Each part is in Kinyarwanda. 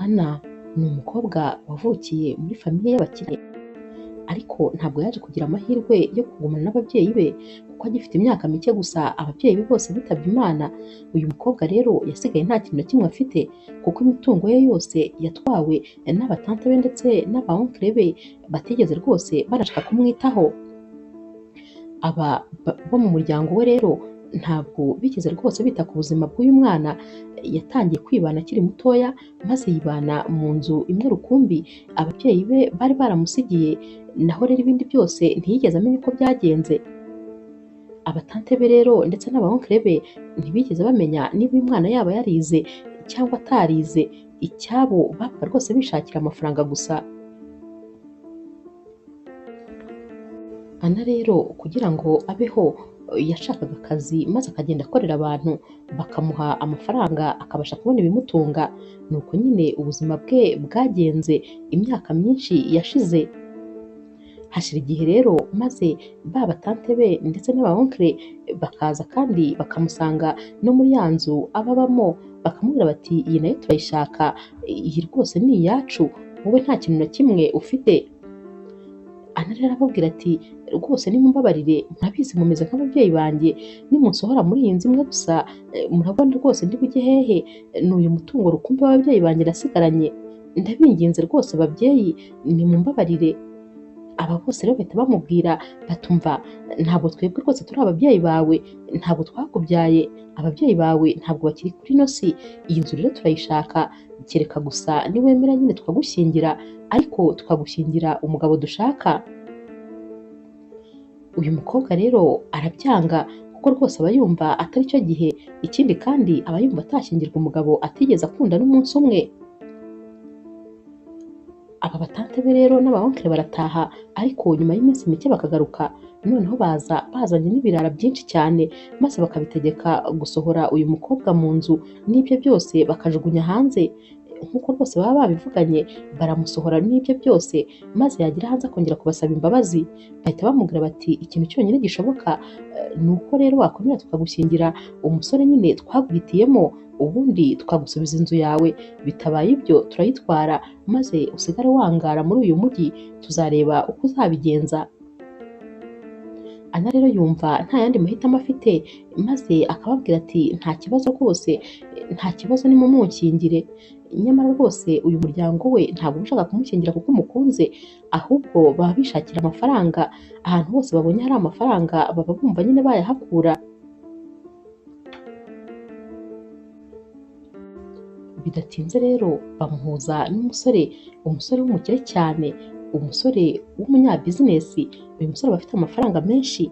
Anna ni umukobwa wavukiye muri famiye y'abakire ariko ntabwo yaje kugira amahirwe yo kugumana n'ababyeyi be kuko agifite imyaka mike gusa ababyeyi be bose bitabye Imana. Uyu mukobwa rero yasigaye nta kintu na kimwe afite kuko imitungo ye yose yatwawe n'abatante be ndetse n'abaonkle be batigeze rwose barashaka kumwitaho. Aba bo mu muryango we rero ntabwo bigeze rwose bita ku buzima bw'uyu mwana. Yatangiye kwibana akiri mutoya maze yibana mu nzu imwe rukumbi ababyeyi be bari baramusigiye, naho rero ibindi byose ntiyigeze amenya uko byagenze. Abatante be rero ndetse n'abaonkle be ntibigeze bamenya niba uyu mwana yaba yarize cyangwa atarize. Icyabo babaga rwose bishakira amafaranga gusa. Anna rero kugira ngo abeho yashakaga akazi maze akagenda akorera abantu bakamuha amafaranga akabasha kubona ibimutunga. Nuko nyine ubuzima bwe bwagenze imyaka myinshi yashize. Hashira igihe rero maze ba batante be ndetse n'abaonkle bakaza kandi bakamusanga no muri ya nzu ababamo bakamubwira bati iyi nayo turayishaka, iyi rwose ni iyacu, wowe nta kintu na kimwe ufite. Anna rero arababwira ati rwose nimumbabarire, murabizi mumeze nk'ababyeyi banjye, nimunsohora muri iyi nzu imwe gusa murabona rwose ndi bujye hehe? Ni uyu mutungo rukumbi w'ababyeyi banjye nasigaranye, ndabinginze rwose babyeyi nimumbabarire. Aba bose rero bahita bamubwira batumva, ntabwo twebwe rwose turi ababyeyi bawe, ntabwo twakubyaye, ababyeyi bawe ntabwo bakiri kuri ino si, iyi nzu rero turayishaka, kereka gusa niwemera nyine twagushyingira, ariko twagushyingira umugabo dushaka. Uyu mukobwa rero arabyanga kuko rwose aba yumva atari cyo gihe, ikindi kandi aba yumva atashyingirwa umugabo atigeze akunda n'umunsi umwe. Aba batante be rero n'abaonkle barataha, ariko nyuma y'iminsi mike bakagaruka, noneho bazanye n'ibirara byinshi cyane maze bakabitegeka gusohora uyu mukobwa mu nzu n'ibyo byose bakajugunya hanze. Nk'uko rwose baba babivuganye baramusohora n'ibyo byose, maze yagira hanze akongera kubasaba imbabazi. Bahita bamubwira bati ikintu cyonyine gishoboka ni uko rero wakomera tukagushyingira umusore nyine twaguhitiyemo, ubundi twagusubiza inzu yawe, bitabaye ibyo turayitwara maze usigare wangara muri uyu mujyi, tuzareba uko uzabigenza. Anna rero yumva nta yandi mahitamo afite maze akababwira ati nta kibazo rwose, nta kibazo nimumunshyingire. Nyamara rwose uyu muryango we ntabwo ushaka kumushyingira kuko umukunze, ahubwo baba bishakira amafaranga. Ahantu hose babonye hari amafaranga baba bumva nyine bayahakura. Bidatinze rero bamuhuza n'umusore, umusore w'umukire cyane, umusore w'umunyabizinesi. Uyu musore aba afite amafaranga menshi,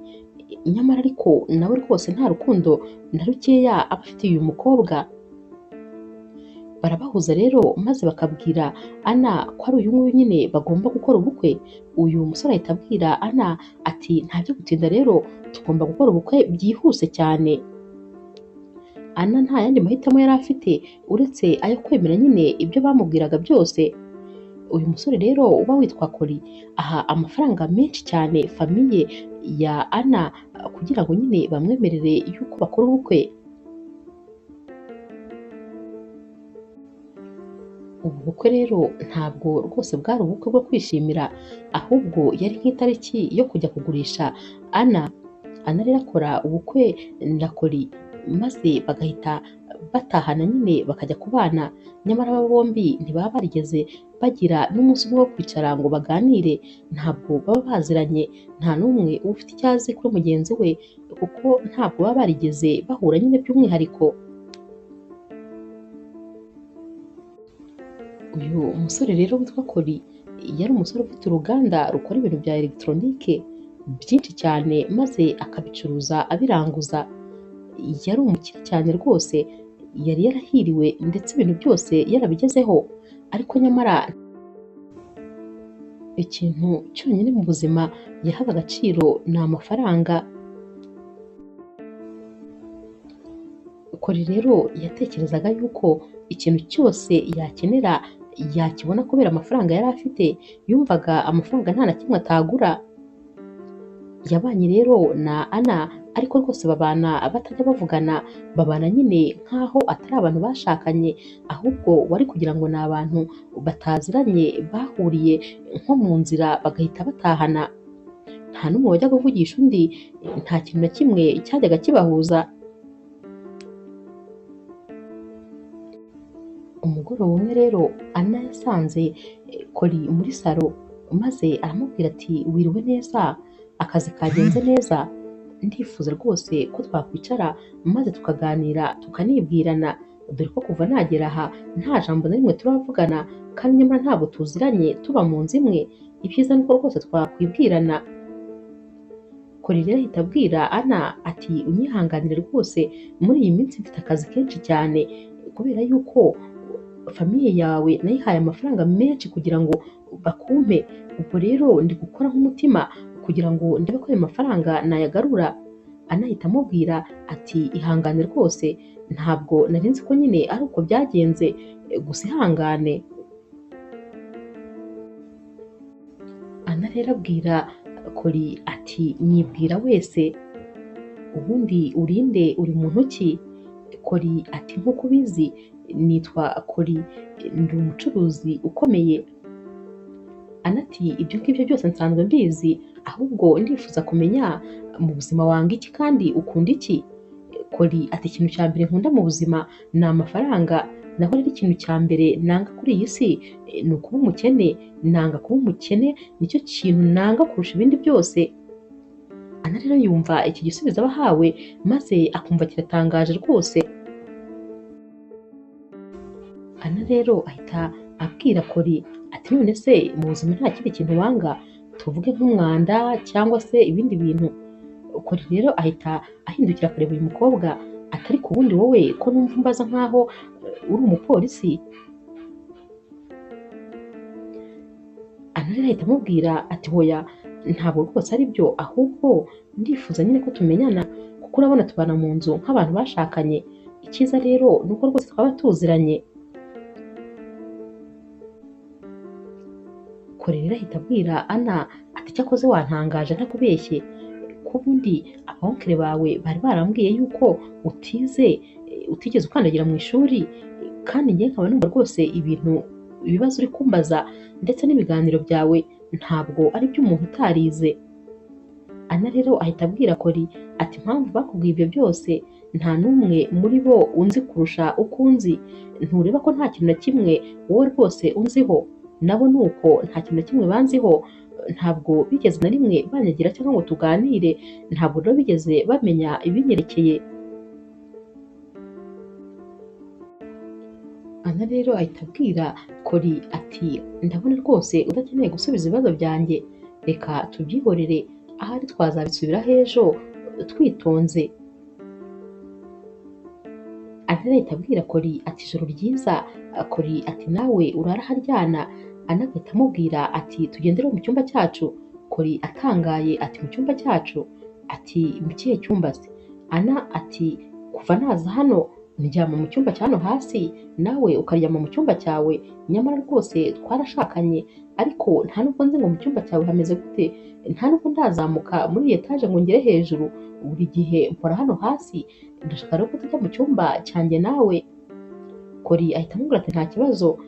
nyamara ariko nawe rwose nta rukundo na rukeya aba afitiye uyu mukobwa. Barabahuza rero maze bakabwira Anna ko ari uyu nguyu nyine bagomba gukora ubukwe. Uyu musore ahita abwira Anna ati nta byo gutinda rero, tugomba gukora ubukwe byihuse cyane. Anna nta yandi mahitamo yari afite uretse ayo kwemera nyine ibyo bamubwiraga byose. Uyu musore rero uba witwa Kori aha amafaranga menshi cyane famiye ya Anna kugira ngo nyine bamwemerere yuko bakora ubukwe. Ubu bukwe rero ntabwo rwose bwari ubukwe bwo kwishimira, ahubwo yari nk'itariki yo kujya kugurisha Anna. Anna rero akora ubukwe na Kori maze bagahita batahana nyine bakajya kubana. Nyamara aba bombi ntibaba barigeze bagira n'umunsi umwe wo kwicara ngo baganire, ntabwo baba baziranye, nta n'umwe uba ufite icyo azi kuri mugenzi we kuko ntabwo baba barigeze bahura nyine by'umwihariko. Uyu musore rero witwa Kori yari umusore ufite uruganda rukora ibintu bya elegitoronike byinshi cyane maze akabicuruza abiranguza. Yari umukire cyane rwose, yari yarahiriwe ndetse ibintu byose yarabigezeho, ariko nyamara ikintu cyonyine mu buzima yahaga agaciro ni amafaranga. Kori rero yatekerezaga yuko ikintu cyose yakenera yakibona kubera amafaranga yari afite. Yumvaga amafaranga nta na kimwe atagura. Yabanye rero na Anna ariko rwose babana batajya bavugana, babana nyine nk'aho atari abantu bashakanye, ahubwo wari kugira ngo ni abantu bataziranye bahuriye nko mu nzira bagahita batahana. Nta n'umwe wajyaga kuvugisha undi, nta kintu na kimwe cyajyaga kibahuza. Umugoroba umwe rero Anna yasanze Kori muri salo, maze aramubwira ati wiriwe neza, akazi kagenze neza, ndifuza rwose ko twakwicara maze tukaganira tukanibwirana, dore ko kuva nagera aha nta jambo na rimwe turavugana, kandi nyamara ntabwo tuziranye tuba mu nzu imwe, ibyiza ni uko rwose twakwibwirana. Kori rero ahita abwira Anna ati unyihanganire rwose, muri iyi minsi mfite akazi kenshi cyane, kubera yuko famiye yawe nayihaye amafaranga menshi kugira ngo bakumpe, ubwo rero ndi gukora nk'umutima kugira ngo ndebe ko ayo mafaranga nayagarura. Anna ahita amubwira ati ihangane rwose, ntabwo nari nzi ko nyine ari uko byagenze, gusa ihangane. Anna rero abwira Kori ati nyibwira wese, ubundi urinde, uri muntu ki? Kori ati nk'uko ubizi nitwa Kori, ndi umucuruzi ukomeye. Anna ati ibyo ngibyo byose nsanzwe mbizi, ahubwo ndifuza kumenya mu buzima wanga iki kandi ukunda iki? Kori ati ikintu cya mbere nkunda mu buzima ni amafaranga, naho rero ikintu cya mbere nanga kuri iyi si ni ukuba umukene, nanga kuba umukene, nicyo kintu nanga kurusha ibindi byose. Anna rero yumva iki gisubizo aba ahawe maze akumva kiratangaje rwose. Anna rero ahita abwira Kori ati none se mu buzima nta kindi kintu wanga, tuvuge nk'umwanda cyangwa se ibindi bintu? Kori rero ahita ahindukira akareba uyu mukobwa ati ariko ubundi wowe ko numva umbaza nkaho uri umupolisi? Anna rero ahita amubwira ati hoya, ntabwo rwose ari byo, ahubwo ndifuza nyine ko tumenyana, kuko urabona tubana mu nzu nk'abantu bashakanye, icyiza rero ni uko rwose twaba tuziranye. Kori rero ahita abwira Anna ati cyakoze wantangaje ntakubeshye, ko ubundi abawonkere bawe bari barambwiye yuko utigeze ukandagira mu ishuri, kandi njye nkaba numva rwose ibibazo uri kumbaza ndetse n'ibiganiro byawe ntabwo ari iby'umuntu utarize. Anna rero ahita abwira Kori ati impamvu bakubwiye ibyo byose nta n'umwe muri bo unzi kurusha uko unzi, ntureba ko nta kintu na kimwe wowe rwose unziho, nabo ni uko nta kintu na kimwe banziho, ntabwo bigeze na rimwe banyagira cyangwa ngo tuganire, ntabwo rero bigeze bamenya ibinyerekeye. Anna rero ahita abwira Kori ati ndabona rwose udakeneye gusubiza ibibazo byanjye, reka tubyihorere, ahari twazabisubiraho ejo twitonze. Anna rero ahita abwira Kori ati ijoro ryiza. Kori ati nawe urara haryana? Anna agahita amubwira ati tugendere mu cyumba cyacu. Kori atangaye ati mu cyumba cyacu? Ati mu kihe cyumba se? Anna ati kuva naza hano ndyama mu cyumba cya hano hasi, nawe ukaryama mu cyumba cyawe, nyamara rwose twarashakanye, ariko nta nubwo nzi ngo mu cyumba cyawe hameze gute, nta nubwo ndazamuka muri etaje ngo ngere hejuru, buri gihe mpora hano hasi, ndashaka rero ko tujya mu cyumba cyanjye nawe. Kori ahita amubwira ati nta kibazo,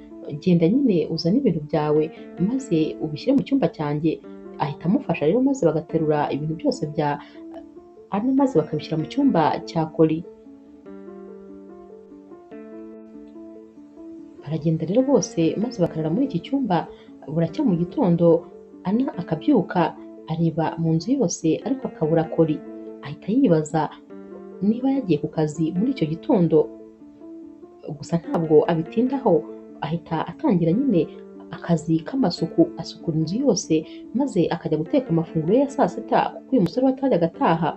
genda nyine uzane ibintu byawe maze ubishyire mu cyumba cyanjye. Ahita amufasha rero maze bagaterura ibintu byose bya Anna maze bakabishyira mu cyumba cya Kori. Baragenda rero bose maze bakarara muri iki cyumba, buracya mu gitondo Anna akabyuka areba mu nzu yose ariko akabura Kori, ahita yibaza niba yagiye ku kazi muri icyo gitondo, gusa ntabwo abitindaho, ahita atangira nyine akazi k'amasuku, asukura inzu yose maze akajya guteka amafunguro ye ya saa sita, kuko uyu musore we atajyaga agataha.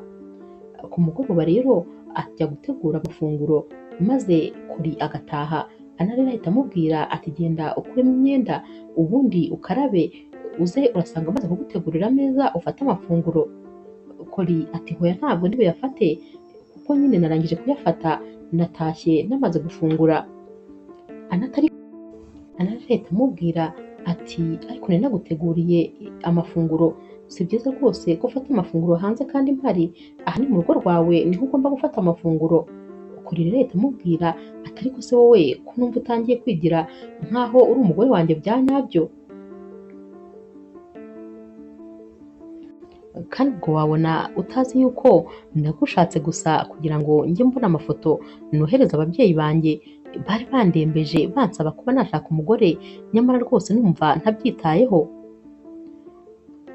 Ku mugoroba rero ajya gutegura amafunguro maze Kori agataha. Anna rero ahita amubwira ati genda ukuremo imyenda ubundi ukarabe, uze urasanga amaze kugutegurira ameza ufate amafunguro. Kori ati hoya ntabwo ndi buyafate, kuko nyine narangije kuyafata, natashye namaze gufungura. Anna rero ahita amubwira ati ariko nari naguteguriye amafunguro, si byiza rwose ko ufata amafunguro hanze kandi mpari, aha ni mu rugo rwawe niho ugomba gufata amafunguro. Kuri rero ahita amubwira ati ariko se wowe ko numva utangiye kwigira nk'aho uri umugore wanjye bya nyabyo, kandi ubwo wabona utazi yuko nagushatse gusa kugira ngo njye mbona amafoto nohereza ababyeyi banjye bari bandembeje bansaba kuba nashaka umugore, nyamara rwose numva ntabyitayeho.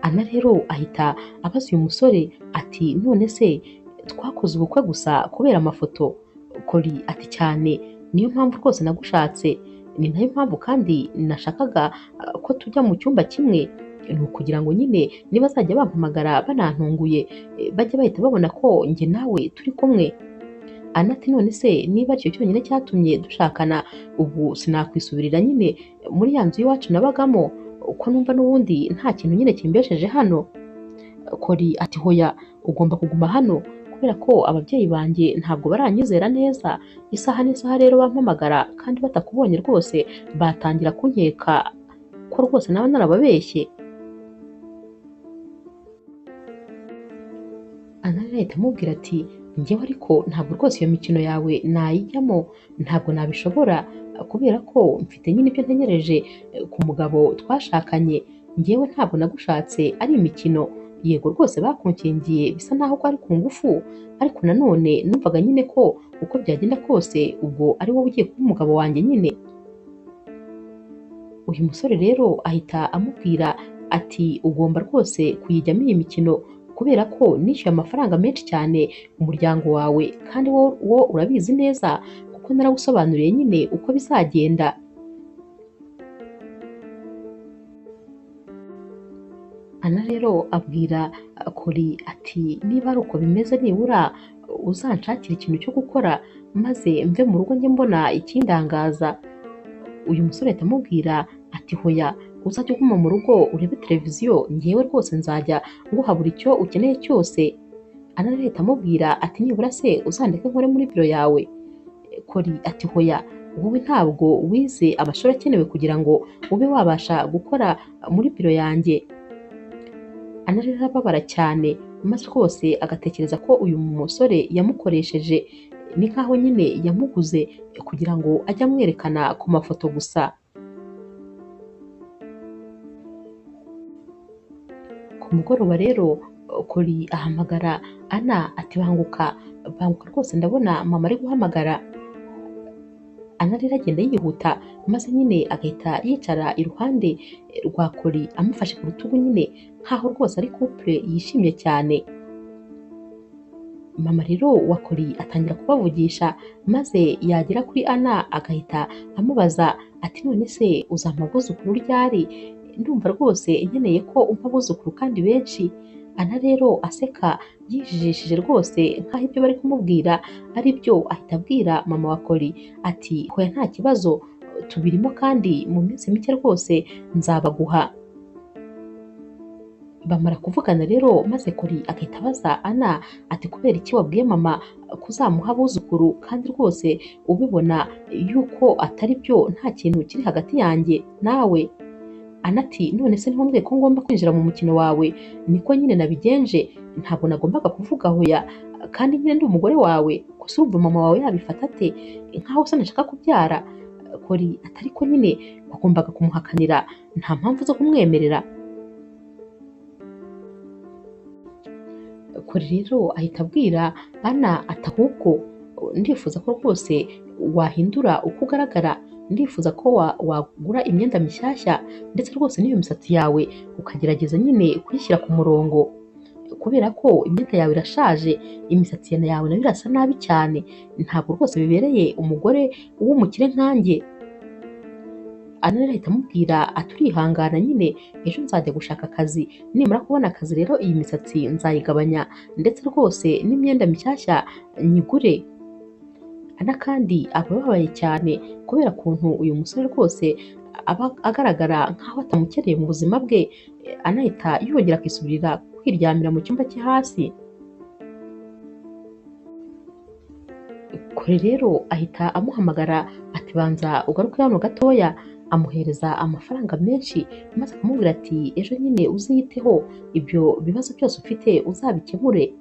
Ana rero ahita abaza uyu musore ati none se twakoze ubukwe gusa kubera amafoto? Kori ati cyane, niyo mpamvu rwose nagushatse, ni nayo mpamvu kandi nashakaga ko tujya mu cyumba kimwe, ni ukugira ngo nyine nibazajya bampamagara banantunguye bajye bahita babona ko njye nawe turi kumwe. Ana ati none se niba aricyo cyonyine cyatumye dushakana, ubu sinakwisubirira nyine muri ya nzu y'iwacu nabagamo, uko numva n'ubundi nta kintu nyine kimbesheje hano. Kori ati hoya, ugomba kuguma hano kubera ko ababyeyi banjye ntabwo baranyizera neza, isaha n'isaha rero bampamagara kandi batakubonye rwose batangira kunkeka ko rwose nawe narababeshye. Ana rero ahita amubwira ati njyewe ariko ntabwo rwose iyo mikino yawe nayijyamo, ntabwo nabishobora kubera ko mfite nyine ibyo ntegereje ku mugabo twashakanye, njyewe ntabwo nagushatse ari imikino. Yego rwose bakunkingiye bisa naho ko ari ku ngufu, ariko nanone numvaga nyine ko uko byagenda kose ubwo ari wowe ugiye kuba umugabo wanjye nyine. Uyu musore rero ahita amubwira ati ugomba rwose kuyijyamo iyi mikino kubera ko nishyuye amafaranga menshi cyane umuryango wawe, kandi wo urabizi neza kuko narawusobanuriye nyine uko bizagenda. Ana rero abwira Kori ati niba ari uko bimeze nibura uzanshakira ikintu cyo gukora maze mve mu rugo njye mbona ikindangaza. Uyu musore ahita amubwira ati hoya, uzajya uguma mu rugo urebe televiziyo, njyewe rwose nzajya nguha buri icyo ukeneye cyose. Ana rero ahita amubwira ati nibura se uzandeke nkore muri biro yawe. Kori ati hoya, wowe ntabwo wize amashuri akenewe kugira ngo ube wabasha gukora muri biro yanjye. Ana rero arababara cyane maze rwose agatekereza ko uyu musore yamukoresheje, ni nkaho nyine yamuguze kugira ngo ajye amwerekana ku mafoto gusa. Ku mugoroba rero Kori ahamagara Ana ati banguka, banguka rwose ndabona mama ari guhamagara. Ana rero agenda yihuta maze nyine agahita yicara iruhande rwa Kori amufashe ku rutugu nyine nkaho rwose ari couple yishimye cyane. Mama rero wa Kori atangira kubavugisha maze yagera kuri Ana agahita amubaza ati none se uzampa abuzukuru ryari? Ndumva rwose nkeneye ko umpa abuzukuru kandi benshi. Ana rero aseka yijijishije rwose nkaho ibyo bari kumubwira ari byo, ahita abwira mama wa Kori ati hoya nta kibazo, tubirimo kandi mu minsi mike rwose nzabaguha. Bamara kuvugana rero maze Kori agahita abaza Ana ati kubera iki wabwiye mama kuzamuha abuzukuru kandi rwose ubibona yuko atari byo, nta kintu kiri hagati yanjye nawe? Ana ati none se ntiwambwiye ko ngomba kwinjira mu mukino wawe? Niko nyine nabigenje, ntabwo nagombaga kuvuga hoya, kandi nyine ndi umugore wawe, gusa urumva mama wawe yabifata ate nkaho se nashaka kubyara? Kori ati ariko nyine wagombaga kumuhakanira, nta mpamvu zo kumwemerera. Kori rero ahita abwira Ana ati ahubwo ndifuza ko rwose wahindura uko ugaragara, ndifuza ko wagura imyenda mishyashya ndetse rwose n'iyo misatsi yawe ukagerageza nyine kuyishyira ku murongo, kubera ko imyenda yawe irashaje, imisatsi yawe nayo irasa nabi cyane, ntabwo rwose bibereye umugore w'umukire nkanjye. Ana rero ahita amubwira ati urihangana nyine, ejo nzajya gushaka akazi, nimara kubona akazi rero iyi misatsi nzayigabanya ndetse rwose n'imyenda mishyashya nyigure. Ana kandi aba ababaye cyane kubera ukuntu uyu musore rwose aba agaragara nkaho atamukeneye mu buzima bwe. Ana ahita yongera akisubirira kwiryamira mu cyumba cye hasi. Kore rero ahita amuhamagara ati banza ugaruke hano gatoya. amuhereza amafaranga menshi maze akamubwira ati ejo nyine uziyiteho, ibyo bibazo byose ufite uzabikemure.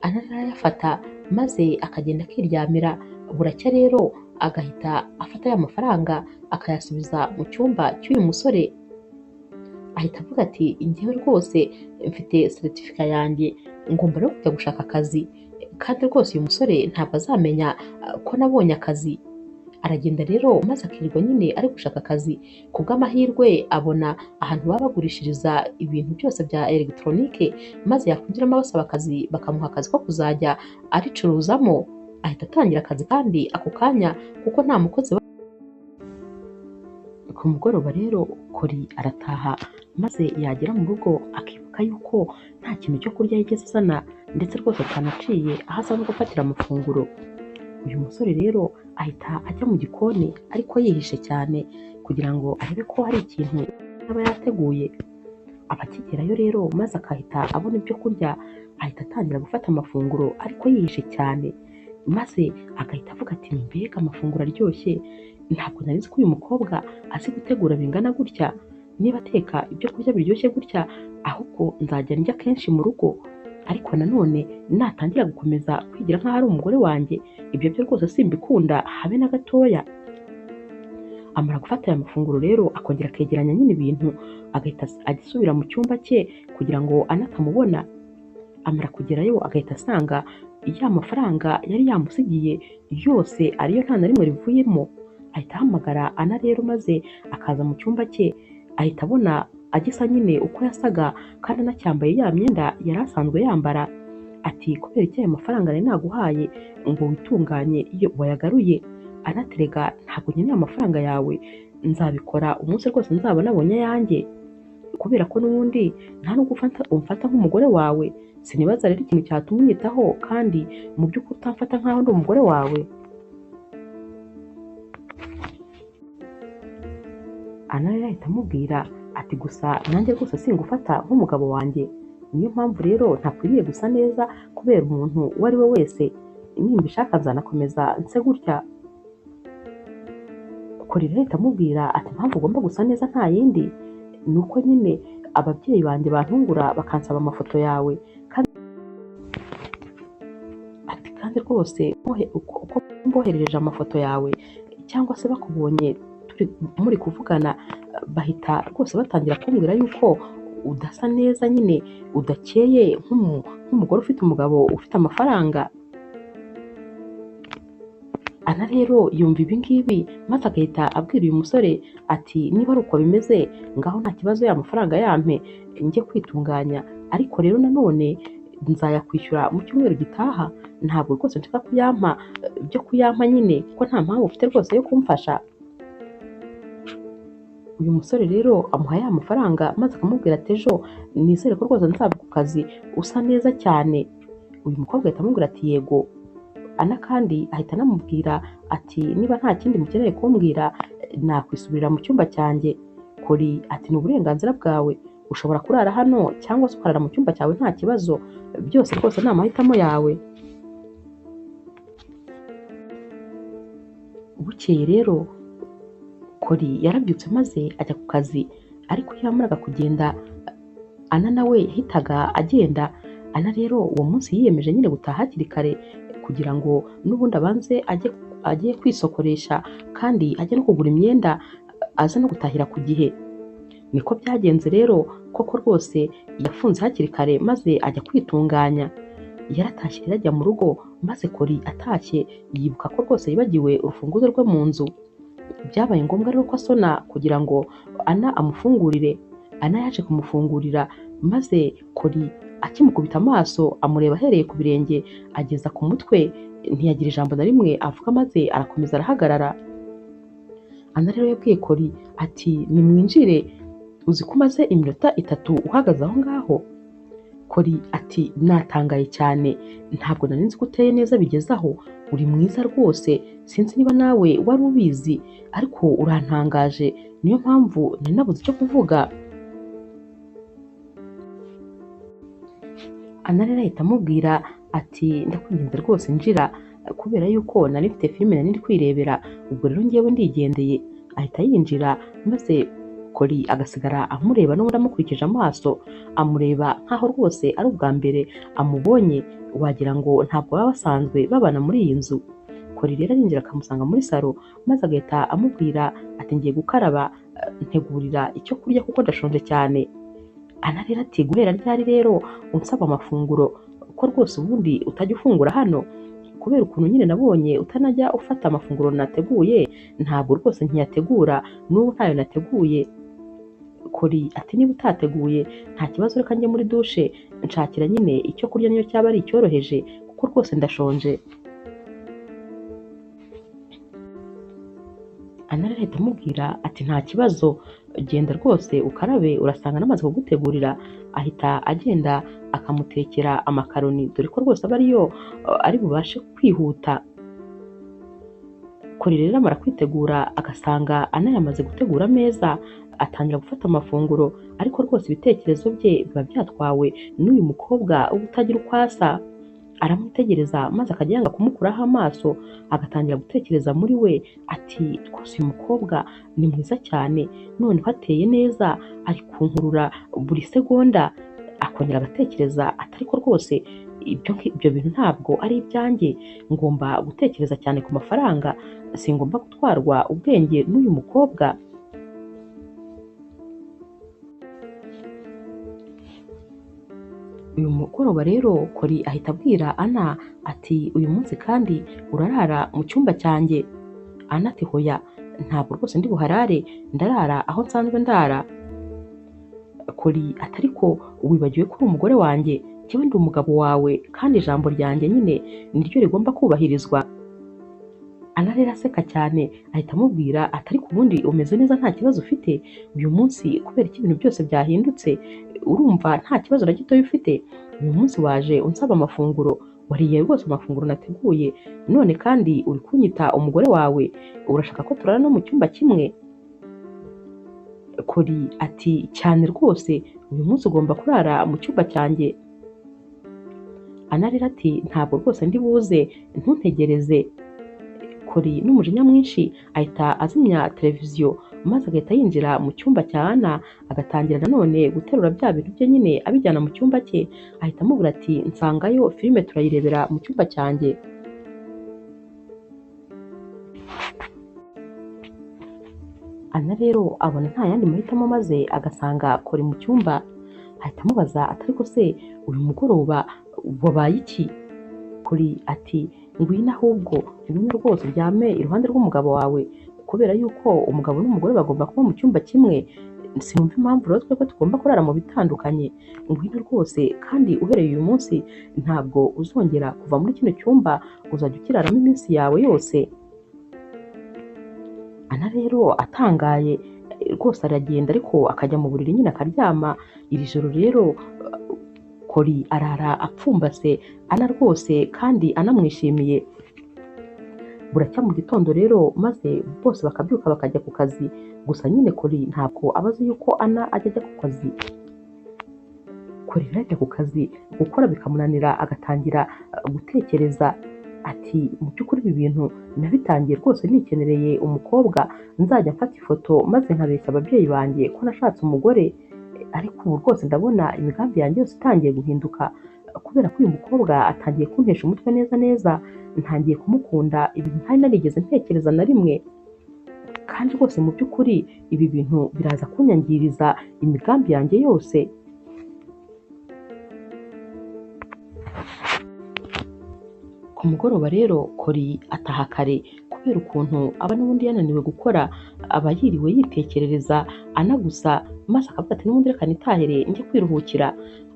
Ana arayafata maze akagenda akiryamira. Buracya rero agahita afata ya mafaranga akayasubiza mu cyumba cy'uyu musore. Ahita avuga ati njyewe rwose mfite seritifika yanjye, ngomba no kujya gushaka akazi, kandi rwose uyu musore ntabwo azamenya ko nabonye akazi. Aragenda rero maze akirirwa nyine ari gushaka akazi. Ku bw'amahirwe abona ahantu baba bagurishiriza ibintu byose bya elegitoronike, maze yakwinjiramo abasaba akazi bakamuha akazi ko kuzajya aricuruzamo. Ahita atangira akazi kandi ako kanya kuko nta mukozi. Ku mugoroba rero Kori arataha maze yagera mu rugo akibuka yuko nta kintu cyo kurya yigeze azana, ndetse rwose atanaciye aho asanzwe gufatira amafunguro. Uyu musore rero ahita ajya mu gikoni ariko yihishe cyane kugira ngo arebe ko hari ikintu aba yateguye. Abakigerayo rero maze akahita abona ibyo kurya, ahita atangira gufata amafunguro ariko yihishe cyane, maze agahita avuga ati mbega amafunguro aryoshye, ntabwo nari nzi ko uyu mukobwa azi gutegura bingana gutya. Niba ateka ibyo kurya biryoshye gutya, ahubwo nzajya ndya kenshi mu rugo. Ariko nanone natangira gukomeza kwigira nk'aho ari umugore wanjye, ibyo byo rwose simbikunda habe na gatoya. Amara gufata aya mafunguro rero akongera akegeranya nyine ibintu, agahita agisubira mu cyumba cye kugira ngo anatamubona. Amara kugerayo agahita asanga ya mafaranga yari yamusigiye yose ariyo nta na rimwe rivuyemo. Ahita ahamagara Ana rero maze akaza mu cyumba cye, ahita abona agisa nyine uko yasaga kandi anacyambaye ya myenda yari asanzwe yambara. Ati kubera iki aya mafaranga nari naguhaye ngo witunganye iyo wayagaruye? Anaterega ntabwo nkeneye amafaranga yawe, nzabikora umunsi rwose nzaba nabonye ayanjye, kubera ko n'ubundi nta nubwo umfata nk'umugore wawe. Sinibaza rero ikintu cyatuma unyitaho kandi mu by'ukuri utamfata nk'aho ndi umugore wawe. Ana rero ahita amubwira ati gusa nanjye rwose singufata nk'umugabo wanjye, niyo mpamvu rero ntakwiriye gusa neza kubera umuntu uwo ari we wese. Nimbishaka nzanakomeza nse gutya. Kori rero ahita amubwira ati impamvu ugomba gusa neza nta yindi, ni uko nyine ababyeyi banjye bantungura bakansaba amafoto yawe, kandi rwose uko mboherereje amafoto yawe cyangwa se bakubonye muri kuvugana, bahita rwose batangira kumbwira yuko udasa neza nyine, udakeye nk'umugore ufite umugabo ufite amafaranga. Ana rero yumva ibi ngibi maze agahita abwira uyu musore ati niba ari uko bimeze ngaho nta kibazo, ya mafaranga yampe njye kwitunganya, ariko rero nanone nzayakwishyura mu cyumweru gitaha. Ntabwo rwose nshaka kuyampa byo kuyampa nyine kuko nta mpamvu ufite rwose yo kumfasha. Uyu musore rero amuha ya mafaranga maze akamubwira ati ejo nizere ko rwose nzaba ku kazi usa neza cyane. Uyu mukobwa ahita amubwira ati yego. Ana kandi ahita anamubwira ati niba nta kindi mukeneye kumbwira nakwisubirira mu cyumba cyanjye. Kori ati ni uburenganzira bwawe, ushobora kurara hano cyangwa se ukarara mu cyumba cyawe nta kibazo, byose rwose ni amahitamo yawe. Bukeye rero Kori yarabyutse maze ajya ku kazi, ariko iyo yamaraga kugenda Ana nawe yahitaga agenda. Ana rero uwo munsi yiyemeje nyine gutaha hakiri kare kugira ngo n'ubundi abanze ajye kwisokoresha kandi ajye no kugura imyenda aza no gutahira ku gihe. Niko byagenze rero koko rwose yafunze hakiri kare maze ajya kwitunganya. Yaratashye rero ajya mu rugo, maze Kori atashye yibuka ko rwose yibagiwe urufunguzo rwe mu nzu. Byabaye ngombwa rero ko asona kugira ngo Ana amufungurire. Ana yaje kumufungurira maze Kori akimukubita amaso amureba ahereye ku birenge ageza ku mutwe, ntiyagira ijambo na rimwe avuga maze arakomeza arahagarara. Ana rero yabwiye Kori ati nimwinjire, uzi ko umaze iminota 3 uhagaze aho ngaho? Kori ati natangaye cyane, ntabwo nari nzi ko uteye neza bigeze aho, uri mwiza rwose, sinzi niba nawe wari ubizi ariko urantangaje, niyo mpamvu nari nabuze icyo kuvuga. Ana rero ahita amubwira ati ndakwinginze rwose njira, kubera yuko nari mfite filime nari ndi kwirebera, ubwo rero ngewe ndigendeye. ahita yinjira maze Kori agasigara amureba n'ubundi amukurikije amaso, amureba nk'aho rwose ari ubwa mbere amubonye, wagira ngo ntabwo baba basanzwe babana muri iyi nzu. Kori rero arinjira akamusanga muri salo maze agahita amubwira ati ngiye gukaraba, ntegurira icyo kurya kuko ndashonje cyane. Ana rero ati guhera ryari rero unsaba amafunguro ko rwose ubundi utajya ufungura hano? Kubera ukuntu nyine nabonye utanajya ufata amafunguro nateguye, ntabwo rwose ntiyategura, n'ubu ntayo nateguye. Kori ati niba utateguye nta kibazo, reka njye muri dushe nshakira nyine icyo kurya niyo cyaba ari icyoroheje kuko rwose ndashonje. Ana rero ahita amubwira ati nta kibazo, genda rwose ukarabe urasanga namaze kugutegurira. Ahita agenda akamutekera amakaroni, dore ko rwose aba ariyo ari bubashe kwihuta. Kori rero amara kwitegura agasanga Ana yamaze gutegura ameza, atangira gufata amafunguro, ariko rwose ibitekerezo bye biba byatwawe n'uyu mukobwa utagira uko asa. Aramwitegereza maze akajya yanga kumukuraho amaso, agatangira gutekereza muri we ati rwose uyu mukobwa ni mwiza cyane, noneho ateye neza, ari kunkurura buri segonda. Akongera agatekereza ati ariko rwose ibyo bintu ntabwo ari ibyanjye, ngomba gutekereza cyane ku mafaranga, singomba gutwarwa ubwenge n'uyu mukobwa. Uyu mugoroba rero Kori ahita abwira Ana ati uyu munsi kandi urarara mu cyumba cyanjye. Ana ati hoya, ntabwo rwose ndi buharare, ndarara aho nsanzwe ndara. Kori ati ariko wibagiwe ko uri umugore wanjye, njyewe ndi umugabo wawe kandi ijambo ryanjye nyine niryo rigomba kubahirizwa. Ana rero aseka cyane ahita amubwira ati ariko ubundi umeze neza, nta kibazo ufite uyu munsi kubera ko ibintu byose byahindutse, urumva nta kibazo na gitoya ufite? Uyu munsi waje unsaba amafunguro, wariye rwose amafunguro nateguye, none kandi uri kunyita umugore wawe, urashaka ko turara no mu cyumba kimwe? Kori ati cyane rwose, uyu munsi ugomba kurara mu cyumba cyanjye. Ana rero ati ntabwo rwose ndi buze, ntuntegereze. Kori n'umujinya mwinshi ahita azimya televiziyo maze agahita yinjira mu cyumba cya Ana, agatangira nanone guterura bya bintu bye nyine abijyana mu cyumba cye. Ahita amubwira ati nsangayo filime turayirebera mu cyumba cyanjye. Ana rero abona nta yandi mahitamo maze agasanga Kori mu cyumba. Ahita amubaza ati ariko se uyu mugoroba wabaye iki? Kori ati ngwino ahubwo ngwino rwose uryame iruhande rw'umugabo wawe, kubera yuko umugabo n'umugore bagomba kuba mu cyumba kimwe, sinumva impamvu rero twebwe tugomba kurara mu bitandukanye. Ngwino rwose, kandi uhereye uyu munsi ntabwo uzongera kuva muri kino cyumba, uzajya ukiraramo iminsi yawe yose. Ana rero atangaye rwose aragenda, ariko akajya mu buriri nyine akaryama. Iri joro rero Kori arara apfumbase Ana rwose kandi anamwishimiye. Buracya mu gitondo rero maze bose bakabyuka bakajya ku kazi, gusa nyine Kori ntabwo abazi yuko Ana ajya ku kazi. Kori rero ajya ku kazi gukora bikamunanira, agatangira gutekereza ati mu by'ukuri ibi bintu nabitangiye rwose nikenereye umukobwa, nzajya mfata ifoto maze nkabeshya ababyeyi banjye ko nashatse umugore, ariko ubu rwose ndabona imigambi yanjye yose itangiye guhinduka, kubera ko uyu mukobwa atangiye kuntesha umutwe neza neza, ntangiye kumukunda, ibintu ntari narigeze ntekereza na rimwe, kandi rwose mu by'ukuri ibi bintu biraza kunyangiriza imigambi yanjye yose. Ku mugoroba rero Kori ataha kare kubera ukuntu aba n'ubundi yananiwe gukora, aba yiriwe yitekerereza Ana gusa, maze akavuga ati n'ubundi reka nitahere njye kwiruhukira.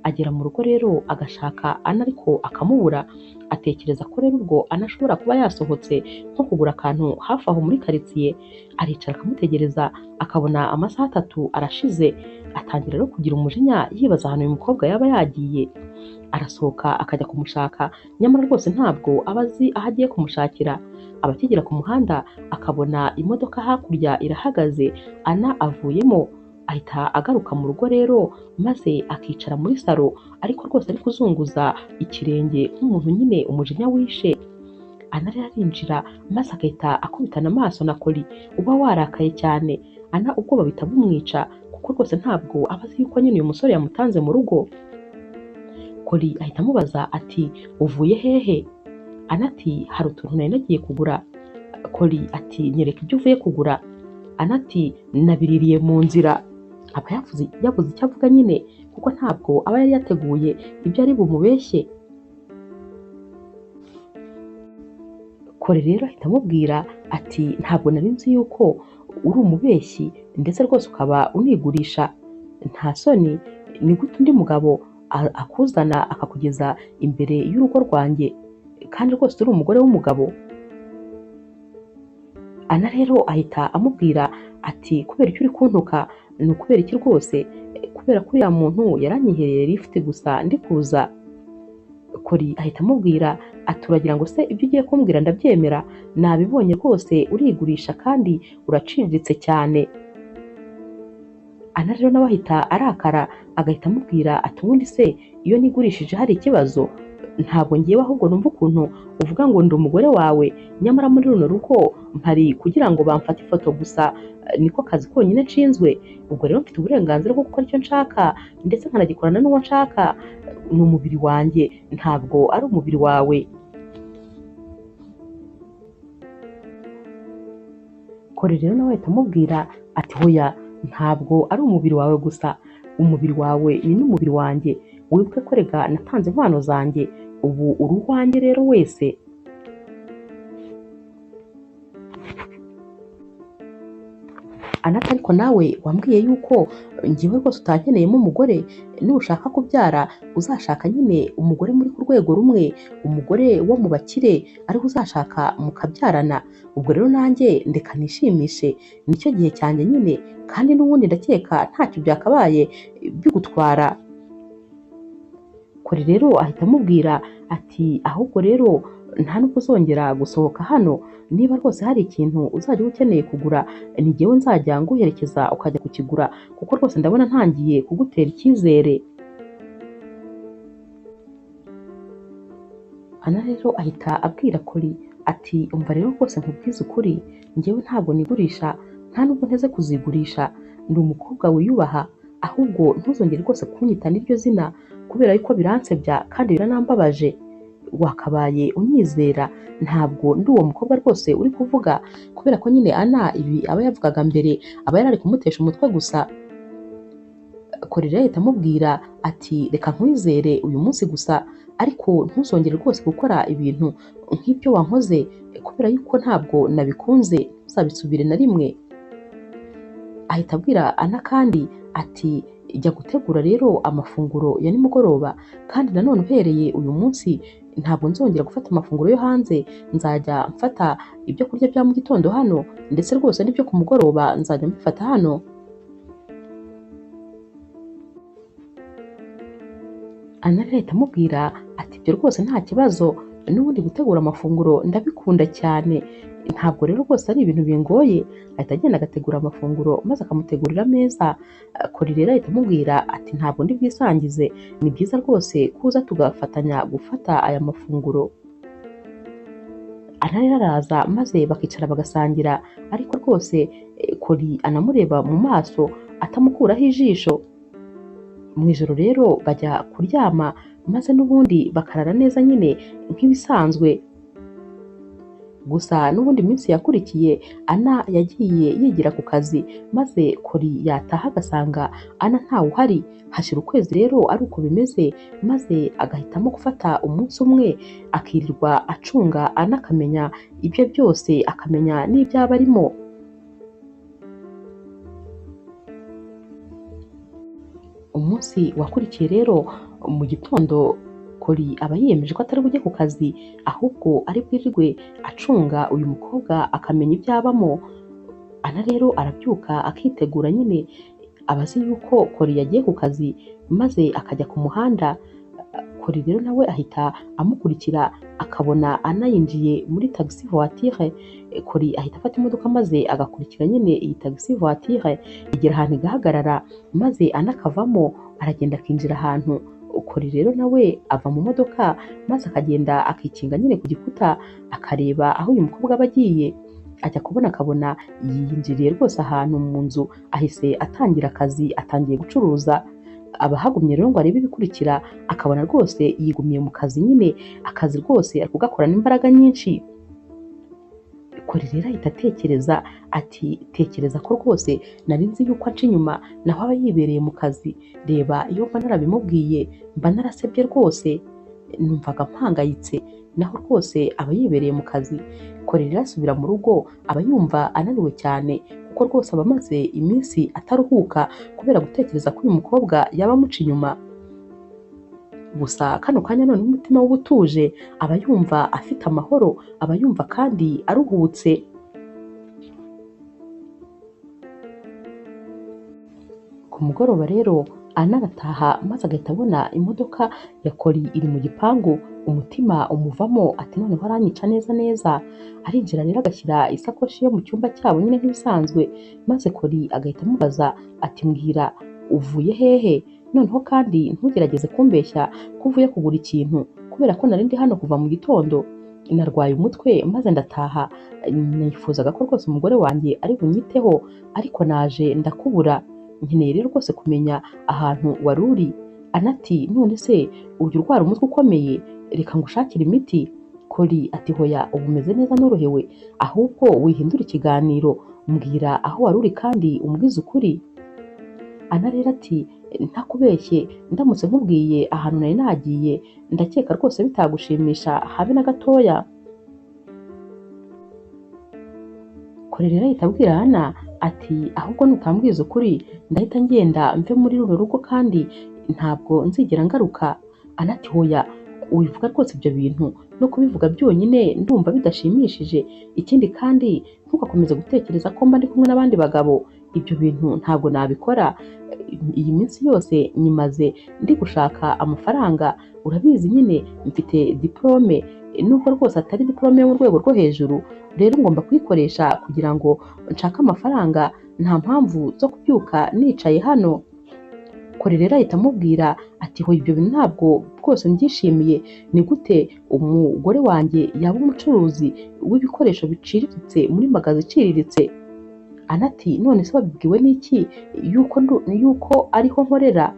Agera mu rugo rero agashaka Ana ariko akamubura, atekereza ko rero ubwo Ana ashobora kuba yasohotse nko kugura akantu hafi aho muri karitsiye. Aricara akamutegereza akabona amasaha 3 arashize, atangira rero kugira umujinya yibaza ahantu uyu mukobwa yaba yagiye. Arasohoka akajya kumushaka, nyamara rwose ntabwo aba azi aho agiye kumushakira. Abakigera ku muhanda akabona imodoka hakurya irahagaze, Ana avuyemo. Ahita agaruka mu rugo rero maze akicara muri salo, ariko rwose ari kuzunguza ikirenge nk'umuntu nyine umujinya wishe. Ana rero arinjira maze agahita akubitana amaso na Kori uba warakaye cyane. Ana ubwoba buhita bumwica kuko rwose ntabwo aba azi yuko nyine uyu musore yamutanze mu rugo. Kori ahita amubaza ati uvuye hehe? Ana ati hari utuntu nari nagiye kugura. Kori ati nyereka ibyo uvuye kugura. Ana ati nabiririye mu nzira. Aba yabuze icyo avuga nyine kuko ntabwo aba yari yateguye ibyo ari bumubeshye. Kori rero ahita amubwira ati ntabwo nari nzi yuko uri umubeshyi ndetse rwose ukaba unigurisha. Nta soni, ni gute undi mugabo akuzana akakugeza imbere y'urugo rwanjye kandi rwose uri umugore w'umugabo? Ana rero ahita amubwira ati kubera icyo uri kuntuka? Ni ukubera iki rwose? Kubera ko uriya muntu yaranyihereye lift gusa ndi kuza. Kori ahita amubwira ati uragira ngo se ibyo ugiye kumbwira ndabyemera? Nabibonye rwose urigurisha kandi uraciriritse cyane. Ana rero nawe ahita arakara agahita amubwira ati ubundi se iyo nigurishije hari ikibazo? Ntabwo ngiyewe ahubwo numva ukuntu uvuga ngo ndi umugore wawe nyamara muri runo rugo mpari kugira ngo bamfate ifoto gusa, niko kazi konyine nshinzwe. Ubwo rero mfite uburenganzira bwo gukora icyo nshaka ndetse nkanagikorana n'uwo nshaka. Ni umubiri wanjye ntabwo ari umubiri wawe. Kori rero nawe ahita amubwira ati hoya, ntabwo ari umubiri wawe gusa, umubiri wawe ni n'umubiri wanjye. Wibuke ko rega natanze impano zanjye, ubu uri uwanjye rero wese. Anata ariko nawe wambwiye yuko ngiwe rwose utankeneyemo umugore, nushaka kubyara uzashaka nyine umugore muri ku rwego rumwe, umugore wo mu bakire ariho uzashaka mukabyarana. Ubwo rero nanjye ndeka nishimishe, nicyo gihe cyanjye nyine kandi n'ubundi ndakeka ntacyo byakabaye bigutwara. Kori rero ahita amubwira ati ahubwo rero nta nubwo uzongera gusohoka hano, niba rwose hari ikintu uzajya uba ukeneye kugura ni jyewe nzajya nguherekeza ukajya kukigura kuko rwose ndabona ntangiye kugutera icyizere. Ana rero ahita abwira Kori ati umva rero rwose nkubwize ukuri, njyewe ntabwo nigurisha, nta nubwo nteze kuzigurisha. Ndi umukobwa wiyubaha, ahubwo ntuzongere rwose kunyita n'iryo zina kubera yuko biransebya kandi biranambabaje. Wakabaye unyizera, ntabwo ndi uwo mukobwa rwose uri kuvuga, kubera ko nyine Ana ibi aba yavugaga mbere aba yarari kumutesha umutwe gusa. Kori rero ahita amubwira ati reka nkwizere uyu munsi gusa, ariko ntuzongere rwose gukora ibintu nk'ibyo wankoze kubera yuko ntabwo nabikunze, ntuzabisubire na rimwe. Ahita abwira Ana kandi ati jya gutegura rero amafunguro ya nimugoroba, kandi nanone uhereye uyu munsi ntabwo nzongera gufata amafunguro yo hanze, nzajya mfata ibyo kurya bya mu gitondo hano ndetse rwose n'ibyo ku mugoroba nzajya mbifata hano. Ana rero ahita amubwira ati ibyo rwose nta kibazo, n'ubundi gutegura amafunguro ndabikunda cyane, ntabwo rero rwose ari ibintu bingoye. Ahita agenda agategura amafunguro maze akamutegurira ameza. Kori rero ahita amubwira ati ntabwo ndi bwisangize, ni byiza rwose kuza tugafatanya gufata aya mafunguro. Ana rero araza maze bakicara bagasangira, ariko rwose Kori anamureba mu maso atamukuraho ijisho. Mu ijoro rero bajya kuryama maze n'ubundi bakarara neza nyine nk'ibisanzwe. Gusa n'ubundi minsi yakurikiye Ana yagiye yigira ku kazi, maze Kori yataha agasanga Ana ntawe uhari. Hashira ukwezi rero ari uko bimeze, maze agahitamo gufata umunsi umwe akirirwa acunga Ana, akamenya ibyo byose, akamenya n'ibyaba arimo. Umunsi wakurikiye rero mu gitondo Kori aba yiyemeje ko atari bujye ku kazi, ahubwo ari bwirirwe acunga uyu mukobwa akamenya ibyabamo. Ana rero arabyuka akitegura nyine, abazi yuko Kori yagiye ku kazi maze akajya ku muhanda. Kori rero nawe ahita amukurikira akabona Ana yinjiye muri taxi voiture. Kori ahita afata imodoka maze agakurikira nyine iyi taxi voiture, igera ahantu igahagarara maze Ana akavamo aragenda akinjira ahantu Kori rero nawe ava mu modoka maze akagenda akikinga nyine ku gikuta akareba aho uyu mukobwa aba agiye, ajya kubona akabona yinjiriye rwose ahantu mu nzu ahise atangira akazi, atangiye gucuruza. Abahagumye rero ngo arebe ibikurikira akabona rwose yigumiye mu kazi nyine, akazi rwose ari kugakorana imbaraga nyinshi. Kori rero ahita atekereza ati tekereza ko rwose nari nzi yuko aca inyuma naho aba yibereye mu kazi, reba iyo mba narabimubwiye mba narasebye rwose, numvaga mpangayitse naho rwose aba yibereye mu kazi. Kori rero asubira mu rugo aba yumva ananiwe cyane kuko rwose aba amaze iminsi ataruhuka kubera gutekereza ko uyu mukobwa yaba amuca inyuma. Gusa kano kanya none umutima we uba utuje, aba yumva afite amahoro, aba yumva kandi aruhutse. Ku mugoroba rero Ana arataha maze agahita abona imodoka ya Kori iri mu gipangu, umutima umuvamo ati noneho aranyica neza neza. Arinjira rero agashyira isakoshi yo mu cyumba cyabo nyine nk'ibisanzwe, maze Kori agahita amubaza ati mbwira uvuye hehe, noneho kandi ntugerageze kumbeshya ko uvuye kugura ikintu kubera ko nari ndi hano kuva mu gitondo, narwaye umutwe maze ndataha, nifuzaga ko rwose umugore wanjye ari bunyiteho ariko naje ndakubura, nkeneye rero rwose kumenya ahantu wari uri. Anati none se ujya urwara umutwe ukomeye, reka ngushakire imiti. Kori ati hoya ubu umeze neza norohewe, ahubwo wihindura ikiganiro mbwira aho wari uri kandi umbwize ukuri. Ana rero ati ntakubeshye ndamutse nkubwiye ahantu nari nagiye ndakeka rwose bitagushimisha habe na gatoya. Kori rero ahita abwira Ana ati ahubwo nutambwiza ukuri ndahita ngenda mve muri runo rugo kandi ntabwo nzigera ngaruka. Ana ati hoya wivuga rwose ibyo bintu, no kubivuga byonyine ndumva bidashimishije, ikindi kandi ntugakomeze gutekereza ko mba ndi kumwe n'abandi bagabo, ibyo bintu ntabwo nabikora. Iyi minsi yose nyimaze ndi gushaka amafaranga, urabizi nyine mfite diplome, nubwo rwose atari diplome yo mu rwego rwo hejuru, rero ngomba kuyikoresha kugira ngo nshake amafaranga, nta mpamvu zo kubyuka nicaye hano. Kori rero ahita amubwira ati hoya ibyo bintu ntabwo rwose mbyishimiye, ni gute umugore wanjye yaba umucuruzi w'ibikoresho biciriritse muri magazi iciriritse? Anati none se wabibwiwe n'iki yuko ariho nkorera?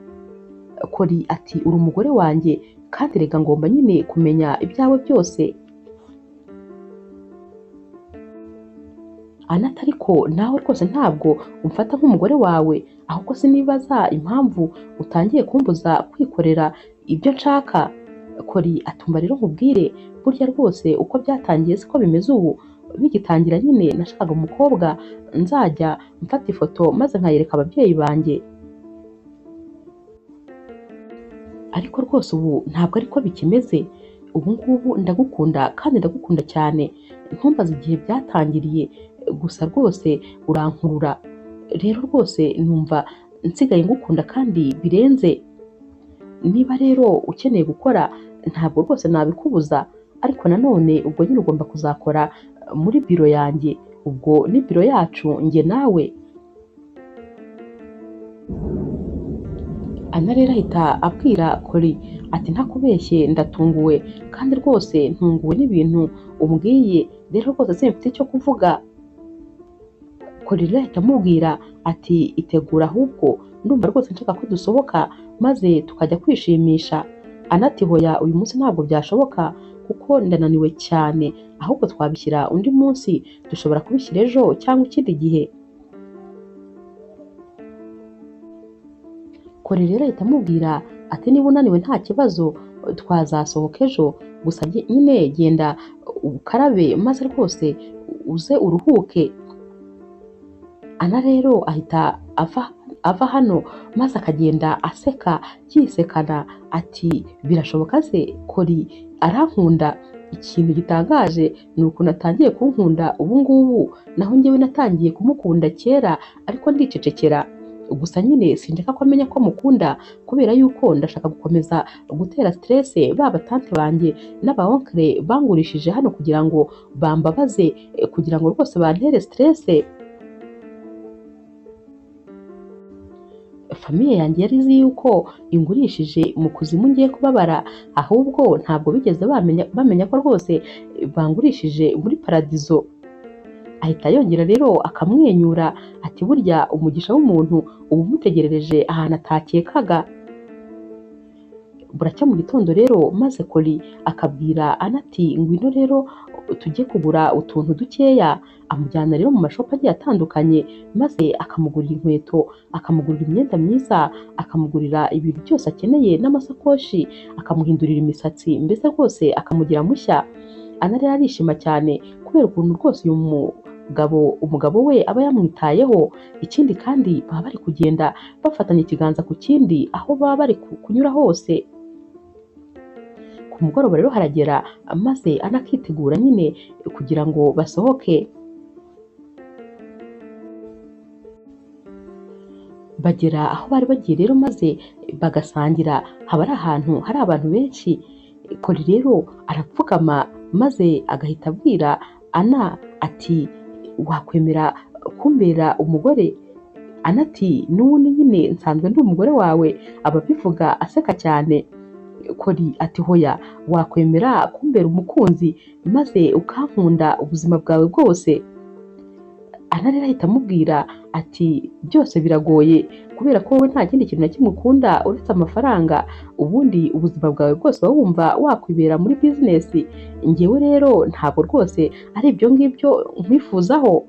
Kori ati uri umugore wanjye kandi rega ngomba nyine kumenya ibyawe byose. Anati ariko nawe rwose ntabwo umfata nk'umugore wawe, ahubwo sinibaza impamvu utangiye kumbuza kwikorera ibyo nshaka. Kori atumva rero nkubwire burya rwose uko byatangiye siko bimeze ubu, bigitangira nyine nashakaga umukobwa nzajya mfata ifoto maze nkayereka ababyeyi banjye, ariko rwose ubu ntabwo ariko bikimeze. Ubu ngubu ndagukunda kandi ndagukunda cyane, ntumbaze igihe byatangiriye, gusa rwose urankurura, rero rwose numva nsigaye ngukunda kandi birenze. Niba rero ukeneye gukora ntabwo rwose nabikubuza, ariko nanone ubwo nyine ugomba kuzakora muri biro yanjye, ubwo ni biro yacu njye nawe. Ana rero ahita abwira Kori ati ntakubeshye ndatunguwe kandi rwose ntunguwe n'ibintu umbwiye, rero rwose simfite icyo kuvuga. Kori rero ahita amubwira ati itegura ahubwo ndumva rwose nshaka ko dusohoka maze tukajya kwishimisha. Ana ati hoya uyu munsi ntabwo byashoboka kuko ndananiwe cyane, ahubwo twabishyira undi munsi, dushobora kubishyira ejo cyangwa ikindi gihe. Kori rero ahita amubwira ati niba unaniwe nta kibazo twazasohoka ejo, gusa nyine genda ukarabe maze rwose uze uruhuke. Ana rero ahita ava hano maze akagenda aseka yisekana ati birashoboka se Kori arankunda? Ikintu gitangaje ni ukuntu atangiye kunkunda ubu ngubu, naho njyewe natangiye kumukunda kera ariko ndicecekera. Gusa nyine sinshaka ko amenya ko mukunda kubera yuko ndashaka gukomeza gutera stress baba tante banjye n'aba onkle bangurishije hano kugira ngo bambabaze, kugira ngo rwose bantere stress. famiye yanjye yari izi yuko ingurishije mu kuzimu ngiye kubabara, ahubwo ntabwo bigeze bamenya ko rwose bangurishije muri paradizo. Ahita yongera rero akamwenyura ati burya umugisha w'umuntu uba umutegerereje ahantu atakekaga. Buracya mu gitondo rero maze Kori akabwira Ana ati ngwino rero tujye kugura utuntu dukeya. Amujyana rero mu mashopu agiye atandukanye, maze akamugurira inkweto, akamugurira imyenda myiza, akamugurira ibintu byose akeneye n'amasakoshi, akamuhindurira imisatsi, mbese rwose akamugira mushya. Ana rero arishima cyane kubera ukuntu rwose umugabo we aba yamwitayeho. Ikindi kandi baba bari kugenda bafatanya ikiganza ku kindi aho baba bari kunyura hose. Ku mugoroba rero haragera maze Ana akitegura nyine kugira ngo basohoke. Bagera aho bari bagiye rero maze bagasangira. Haba ari ahantu hari abantu benshi. Kori rero arapfukama maze agahita abwira Ana ati wakwemera kumbera umugore? Ana ati n'ubundi nyine nsanzwe ndi umugore wawe. Aba abivuga aseka cyane. Kori ati hoya, wakwemera kumbera umukunzi maze ukankunda ubuzima bwawe bwose? Ana rero ahita amubwira ati byose biragoye kubera ko wowe nta kindi kintu na kimwe ukunda uretse amafaranga, ubundi ubuzima bwawe bwose waba wumva wakwibera muri bizinesi. Njyewe rero ntabwo rwose ari ibyo ngibyo nkwifuzaho.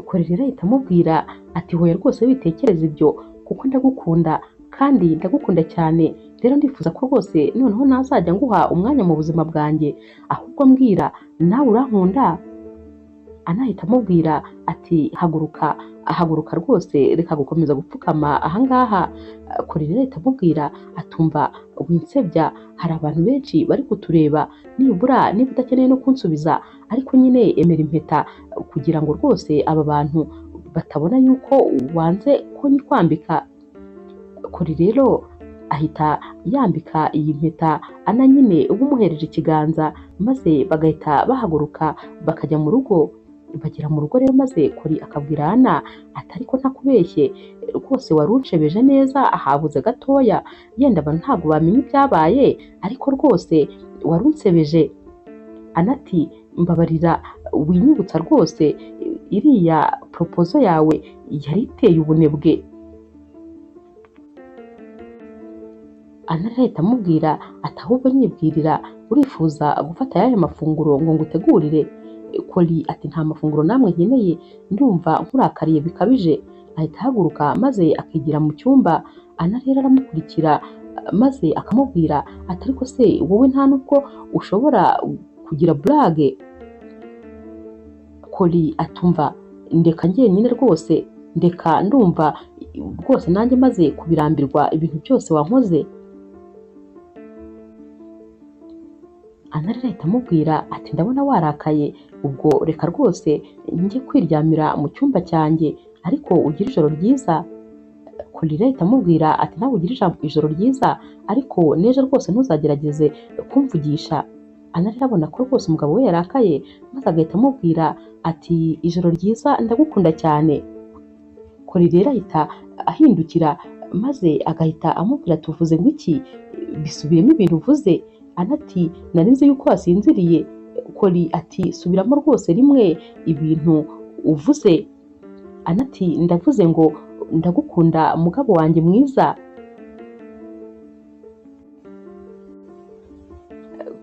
Kori rero ahita amubwira ati hoya rwose witekereza ibyo, kuko ndagukunda kandi ndagukunda cyane. Rero ndifuza ko rwose noneho nazajya nguha umwanya mu buzima bwanjye, ahubwo mbwira nawe urankunda? Ana ahita amubwira ati haguruka rwose, reka gukomeza gupfukama ahangaha. Kori rero ahita amubwira atumva winsebya, hari abantu benshi bari kutureba, nibura niba udakeneye no kunsubiza ariko nyine emera impeta kugira ngo rwose aba bantu batabona yuko wanze ko nyikwambika. Kori rero ahita yambika iyi mpeta Ana nyine uba umuhereje ikiganza, maze bagahita bahaguruka bakajya mu rugo. Bagera mu rugo rero maze Kori akabwira Ana ati ariko ntakubeshye rwose wari unshebeje neza, ahabuze gatoya yenda abantu ntabwo bamenya ibyabaye, ariko rwose wari unsebeje. Ana ati mbabarira winyibutsa rwose, iriya propozo yawe yari iteye ubunebwe. Ana ahita amubwira ati ahubwo nyibwirira, urifuza gufata ayahe mafunguro ngo ngutegurire? Kori ati nta mafunguro namwe nkeneye, ndumva nkurakariye bikabije. Ahita ahaguruka maze akigira mu cyumba. Ana rero aramukurikira maze akamubwira ati ariko se wowe nta nubwo ushobora kugira burage? Kori atumva ndeka njyenyine rwose, ndeka ndumva rwose nanjye maze kubirambirwa ibintu byose wankoze. Ana rero ahita amubwira ati ndabona warakaye, ubwo reka rwose njye kwiryamira mu cyumba cyanjye, ariko ugire ijoro ryiza. Kori rero ahita amubwira ati nawe ugire ijoro ryiza, ariko n'ejo rwose ntuzagerageze kumvugisha. Ana rero abona ko rwose umugabo we yarakaye, maze agahita amubwira ati ijoro ryiza, ndagukunda cyane. Kori rero ahita ahindukira maze agahita amubwira tuvuze ngo iki? Bisubiyemo ibintu uvuze. Ana ati nari nzi yuko wasinziriye. Kori ati subiramo rwose rimwe ibintu uvuze. Ana ati ndavuze ngo ndagukunda mugabo wanjye mwiza.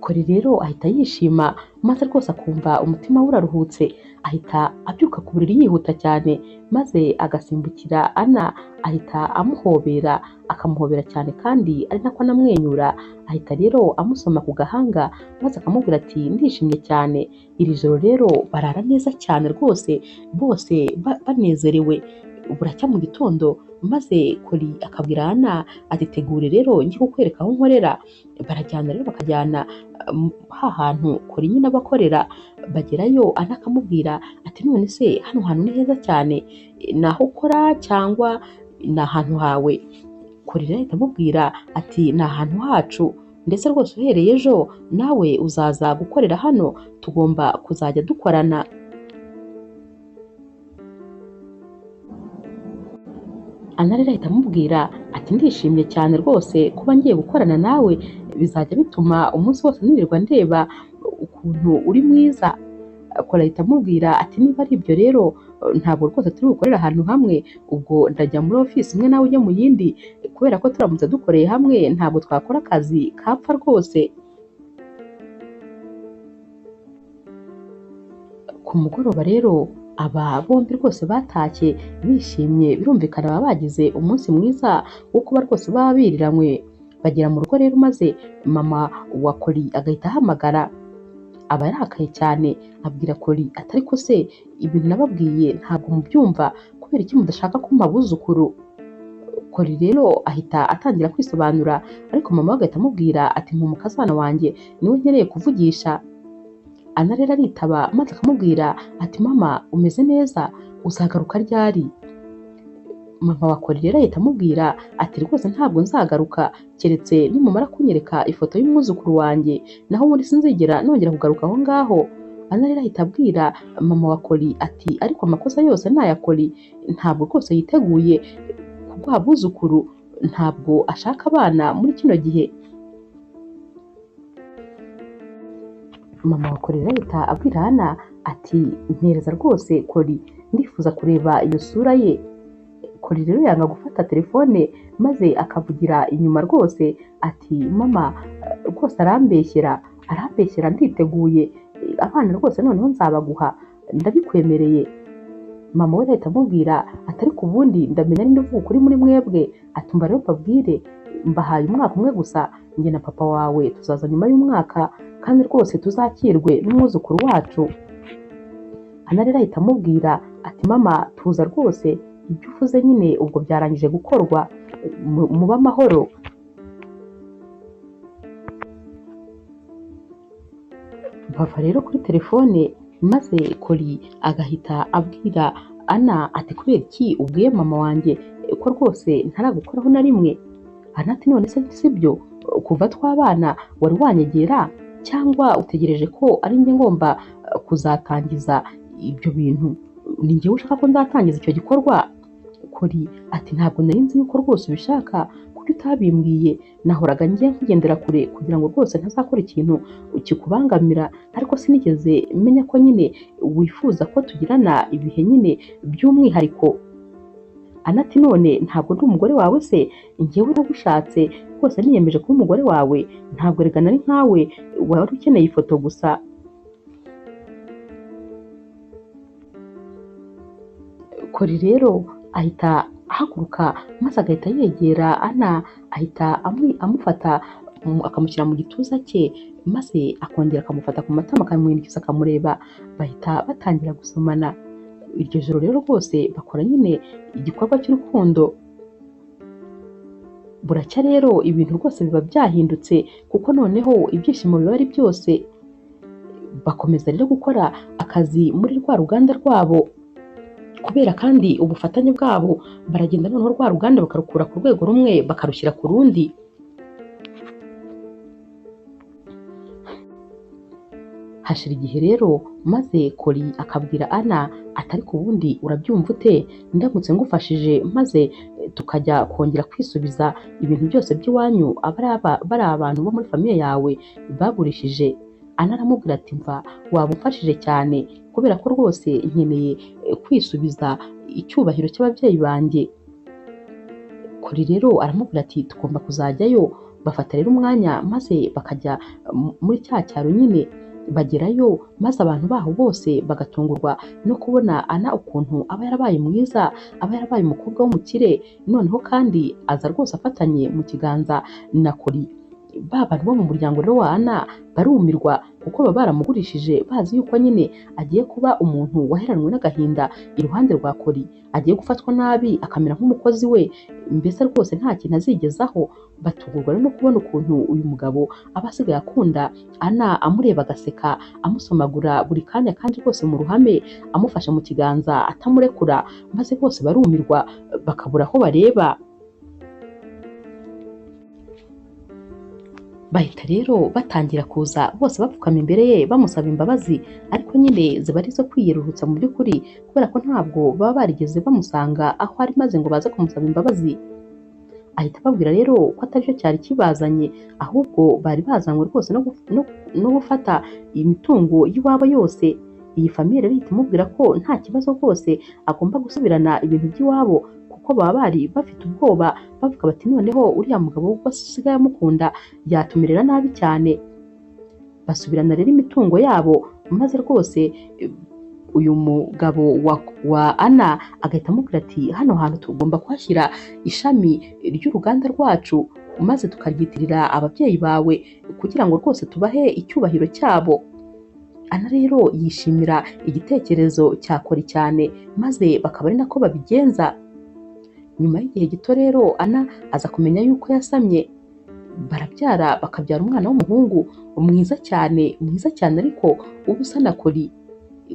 Kori rero ahita yishima maze rwose akumva umutima we uraruhutse. Ahita abyuka ku buriri yihuta cyane, maze agasimbukira Ana, ahita amuhobera, akamuhobera cyane kandi ari nako anamwenyura. Ahita rero amusoma ku gahanga maze akamubwira ati ndishimye cyane. Iri joro rero barara neza cyane rwose, bose banezerewe. Buracya mu gitondo maze Kori akabwira Ana ati tegure rero njye kukwereka aho nkorera. Barajyana rero bakajyana hantu Kori nyine abakorera. Bagerayo Ana akamubwira ati none se hano hantu ni heza cyane, ni aho ukora cyangwa ni ahantu hawe? Kori rero ahita amubwira ati ni ahantu hacu, ndetse rwose uhereye ejo nawe uzaza gukorera hano, tugomba kuzajya dukorana. Ana rero ahita amubwira ati ndishimye cyane rwose kuba ngiye gukorana nawe, bizajya bituma umunsi wose nirirwa ndeba ukuntu uri mwiza. Kora ahita amubwira ati niba ari ibyo rero ntabwo rwose turi bukorera ahantu hamwe, ubwo ndajya muri ofisi imwe nawe ujye mu yindi, kubera ko turamutse dukoreye hamwe ntabwo twakora akazi kapfa rwose. Ku mugoroba rero aba bombi rwose batashye bishimye, birumvikana baba bagize umunsi mwiza wo kuba rwose baba biriranywe. Bagera mu rugo rero maze mama wa Kori agahita ahamagara, aba yarakaye cyane abwira Kori ati ariko se ibintu nababwiye ntabwo mubyumva, kubera iki mudashaka kumpa abuzukuru? Kori rero ahita atangira kwisobanura, ariko mama we agahita amubwira ati mumukazana wanjye niwe nkeneye kuvugisha. Ana rero aritaba maze akamubwira ati mama umeze neza, uzagaruka ryari? Mama wa Kori rero ahita amubwira ati rwose ntabwo nzagaruka keretse nimumara kunyereka ifoto y'umwuzukuru wanjye, naho ubundi sinzigera nongera kugaruka aho ngaho. Ana rero ahita abwira mama wa Kori ati ariko amakosa yose ni aya Kori, ntabwo rwose yiteguye kuguha abuzukuru, ntabwo ashaka abana muri kino gihe. Mama wa Kori rero ahita abwira Ana ati mpereza rwose Kori, ndifuza kureba iyo sura ye. Kori rero yanga gufata telefone maze akavugira inyuma rwose ati mama rwose arambeshyera nditeguye, abana rwose noneho nzabaguha ndabikwemereye. Mama we ahita amubwira ati ariko ubundi ndamenya ninde uvuga ukuri muri mwebwe, ati umva rero mbabwire mbahaye umwaka umwe gusa, njye na papa wawe tuzaza nyuma y'umwaka kandi rwose tuzakirwe n'umwuzukuru wacu. Ana rero ahita amubwira ati mama tuza rwose, ibyo uvuze nyine ubwo byarangije gukorwa, muba amahoro. Bava rero kuri telefone maze Kori agahita abwira Ana ati kubera iki ubwiye mama wanjye ko rwose ntaragukoraho na rimwe? Ana ati none se sibyo, kuva twabana wari wanyegera cyangwa utegereje ko ari njye ngomba kuzatangiza ibyo bintu? Ni njyewe ushaka ko nzatangiza icyo gikorwa? Kori ati ntabwo nari nzi yuko rwose ubishaka, kuko utabimbwiye nahoraga ngiye nkugendera kure kugira ngo rwose ntazakora ikintu kikubangamira, ariko sinigeze menya ko nyine wifuza ko tugirana ibihe nyine by'umwihariko. Ana ati none ntabwo ndi umugore wawe se? Njyewe nagushatse rwose niyemeje kuba umugore wawe, ntabwo rega nari nkawe wari ukeneye ifoto gusa. Kori rero ahita ahaguruka maze agahita yegera Ana, ahita amufata akamushyira mu gituza cye, maze akongera akamufata ku matama akamuhindukiza akamureba, bahita batangira gusomana. Iryo joro rero rwose bakora nyine igikorwa cy'urukundo. Buracya rero ibintu rwose biba byahindutse, kuko noneho ibyishimo biba ari byose. Bakomeza rero gukora akazi muri rwa ruganda rwabo, kubera kandi ubufatanye bwabo baragenda noneho rwa ruganda bakarukura ku rwego rumwe bakarushyira ku rundi. Hashira igihe rero maze Kori akabwira Ana ati ariko ubundi urabyumva ute ndamutse ngufashije maze tukajya kongera kwisubiza ibintu byose by'iwanyu bari abantu bo muri famiye yawe bagurishije? Ana aramubwira ati mva waba umfashije cyane, kubera ko rwose nkeneye kwisubiza icyubahiro cy'ababyeyi banjye. Kori rero aramubwira ati tugomba kuzajyayo. Bafata rero umwanya maze bakajya muri cya cyaro nyine. Bagerayo maze abantu baho bose bagatungurwa no kubona Ana ukuntu aba yarabaye mwiza, aba yarabaye umukobwa w'umukire, noneho kandi aza rwose afatanye mu kiganza na Kori. Ba bantu bo mu muryango rero wa Ana barumirwa, kuko baba baramugurishije bazi yuko nyine agiye kuba umuntu waheranwe n'agahinda iruhande rwa Kori, agiye gufatwa nabi akamera nk'umukozi we, mbese rwose nta kintu azigezaho. Batungurwa no kubona ukuntu uyu mugabo aba asigaye akunda Ana, amureba agaseka, amusomagura buri kanya kandi rwose mu ruhame, amufashe mu kiganza atamurekura, maze bose barumirwa bakabura aho bareba. bahita rero batangira kuza bose bapfukama imbere ye bamusaba imbabazi, ariko nyine ziba ari izo kwiyerurutsa mu by'ukuri, kubera ko ntabwo baba barigeze bamusanga aho ari maze ngo baze kumusaba imbabazi. Ahita ababwira rero ko atari cyo cyari kibazanye, ahubwo bari bazanywe rwose no gufata imitungo y'iwabo yose. Iyi famiye rero ihita imubwira ko nta kibazo rwose agomba gusubirana ibintu by'iwabo, kuko baba bari bafite ubwoba bavuga bati noneho uriya mugabo ubwo asigaye amukunda yatumerera nabi cyane. Basubirana rero imitungo yabo, maze rwose uyu mugabo wa Ana agahita amubwira ati hano hantu tugomba kuhashyira ishami ry'uruganda rwacu, maze tukaryitirira ababyeyi bawe kugira ngo rwose tubahe icyubahiro cyabo. Ana rero yishimira igitekerezo cya Kori cyane, maze bakaba ari nako babigenza. Nyuma y'igihe gito rero Ana aza kumenya yuko yasamye, barabyara bakabyara umwana w'umuhungu mwiza cyane ariko uba usa na Kori.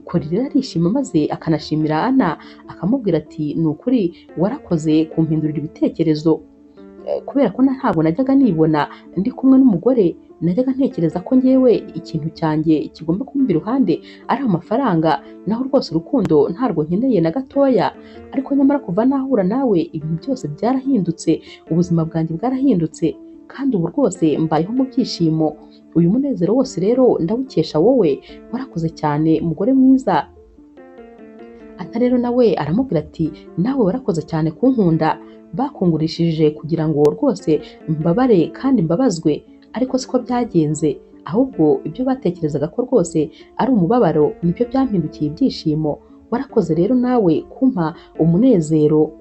Kori rero arishima maze akanashimira Ana, akamubwira ati ni ukuri warakoze kumpindurira ibitekerezo, kubera ko ntabwo najyaga nibona ndi kumwe n'umugore, najyaga ntekereza ko ngewe ikintu cyanjye kigomba kumba iruhande ari amafaranga, naho rwose urukundo ntarwo nkeneye na gatoya. Ariko nyamara kuva nahura nawe ibintu byose byarahindutse, ubuzima bwanjye bwarahindutse, kandi ubu rwose mbayeho mu byishimo. Uyu munezero wose rero ndawukesha wowe, warakoze cyane mugore mwiza. Ana rero nawe aramubwira ati nawe warakoze cyane kunkunda, bakungurishije kugira ngo rwose mbabare kandi mbabazwe, ariko siko byagenze, ahubwo ibyo batekerezaga ko rwose ari umubabaro nibyo byampindukiye ibyishimo. Warakoze rero nawe kumpa umunezero.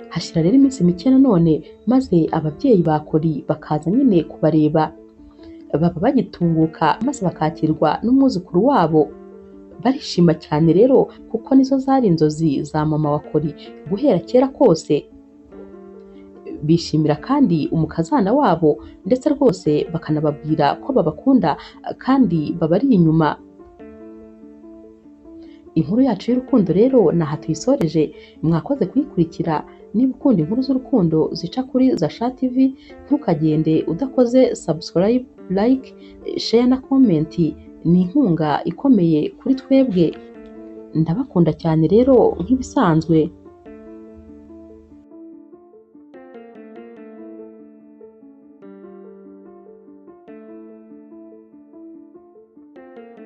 Hashira rero iminsi mike nanone, maze ababyeyi ba Kori bakaza nyine kubareba, baba bagitunguka maze bakakirwa n'umwuzukuru wabo. Barishima cyane rero kuko nizo zari inzozi za mama wa Kori guhera kera kose. Bishimira kandi umukazana wabo, ndetse rwose bakanababwira ko babakunda kandi babari inyuma. Inkuru yacu y'urukundo rero naha tuyisoreje. Mwakoze kuyikurikira. Niba ukunda inkuru z'urukundo zica kuri Zasha TV, ntukagende udakoze subscribe, like, share na comment. Ni inkunga ikomeye kuri twebwe. Ndabakunda cyane rero nk'ibisanzwe.